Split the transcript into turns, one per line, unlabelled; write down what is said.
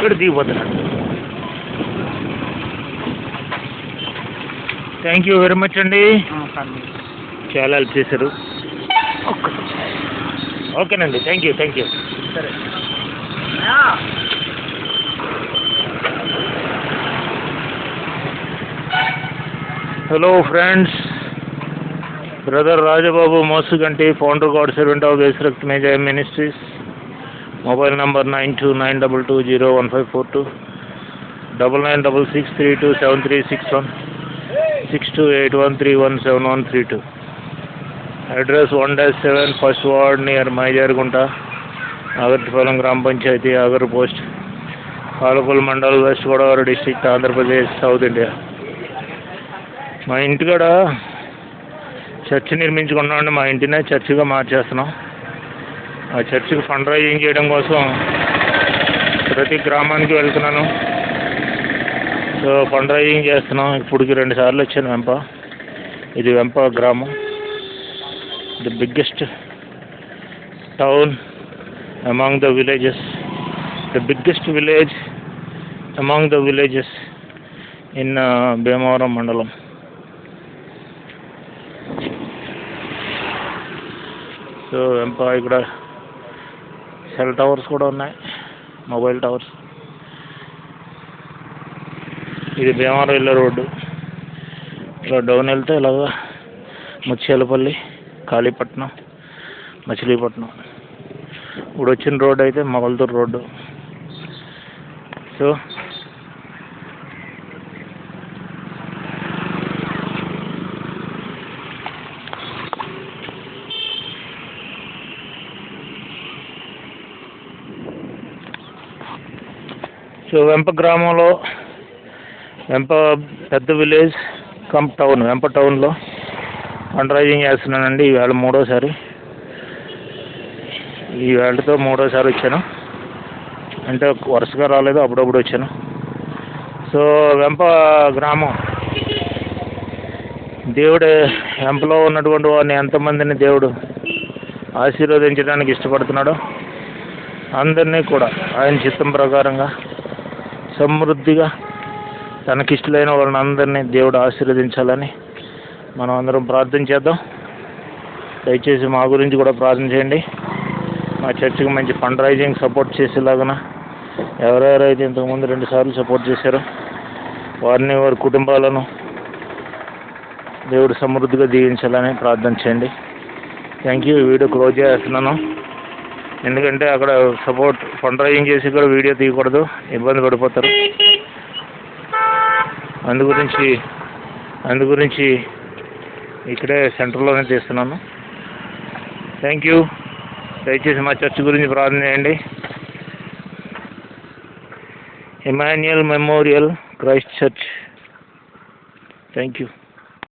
ఇక్కడ దిగిపోతున్నాడు. Thank you very much అండి, చాలా హెల్ప్ చేశారు. ఓకేనండి, థ్యాంక్ యూ. సరే. Hello friends, brother Rajababu Mosuganti, founder God servant of బేసరక్ట్ major ministries. Mobile number 9292201542, 9966327361, 6281317132. Address 1-7 first ward near మైజార్గుంట, ఆగర్తిపాలెం గ్రామ panchayat, Agar post, Palakol mandal, west Godavari district, Andhra Pradesh, south India. మా ఇంటికాడ చర్చ్ నిర్మించుకున్నామండి. మా ఇంటినే చర్చిగా మార్చేస్తున్నాం. ఆ చర్చికి ఫండ్ రైజింగ్ చేయడం కోసం ప్రతి గ్రామానికి వెళ్తున్నాను. సో ఫండ్ రైజింగ్ చేస్తున్నాం. ఇప్పటికి 2 సార్లు వచ్చాను వెంప. ఇది వెంప గ్రామం, the biggest town among the villages, the biggest village among the villages in Bhimavaram మండలం. సో వెంప ఇక్కడ సెల్ టవర్స్ కూడా ఉన్నాయి, మొబైల్ టవర్స్. ఇది భీమవరం వెళ్ళే రోడ్డు. ఇలా డౌన్ వెళ్తే ఇలాగా ముత్యాలపల్లి, కాళీపట్నం, మచిలీపట్నం. ఇప్పుడు వచ్చిన రోడ్డు అయితే మొగల్తూరు రోడ్డు. సో వెంప గ్రామంలో, వెంప పెద్ద విలేజ్ కమ్ టౌన్, వెంప టౌన్లో ఫండ్ రైజింగ్ చేస్తున్నానండి. ఈవేళ 3వసారి, ఈవేళతో 3వసారి వచ్చాను. అంటే వరుసగా రాలేదు, అప్పుడప్పుడు వచ్చాను. సో వెంప గ్రామం, దేవుడు వెంపలో ఉన్నటువంటి వారిని ఎంతమందిని దేవుడు ఆశీర్వదించడానికి ఇష్టపడుతున్నాడో అందరినీ కూడా ఆయన చిత్తం ప్రకారంగా సమృద్ధిగా తనకిష్టలైన వాళ్ళని అందరినీ దేవుడు ఆశీర్వదించాలని మనం అందరం ప్రార్థన చేద్దాం. దయచేసి మా గురించి కూడా ప్రార్థన చేయండి. మా చర్చికి మంచి ఫండ్ రైజింగ్ సపోర్ట్ చేసేలాగా ఎవరెవరైతే ఇంతకుముందు 2 సార్లు సపోర్ట్ చేశారో వారిని, వారి కుటుంబాలను దేవుడు సమృద్ధిగా దీవించాలని ప్రార్థన చేయండి. Thank you. ఈ వీడియో క్లోజ్ చేస్తున్నాను, ఎందుకంటే అక్కడ సపోర్ట్ ఫండ్ రైజింగ్ చేసి కూడా వీడియో తీయకూడదు, ఇబ్బంది పడిపోతారు. అందు గురించి ఇక్కడే సెంటర్లోనే తీస్తున్నాను. Thank you. దయచేసి మా చర్చ్ గురించి ప్రార్థన చేయండి. Emmanuel memorial Christ church. Thank you.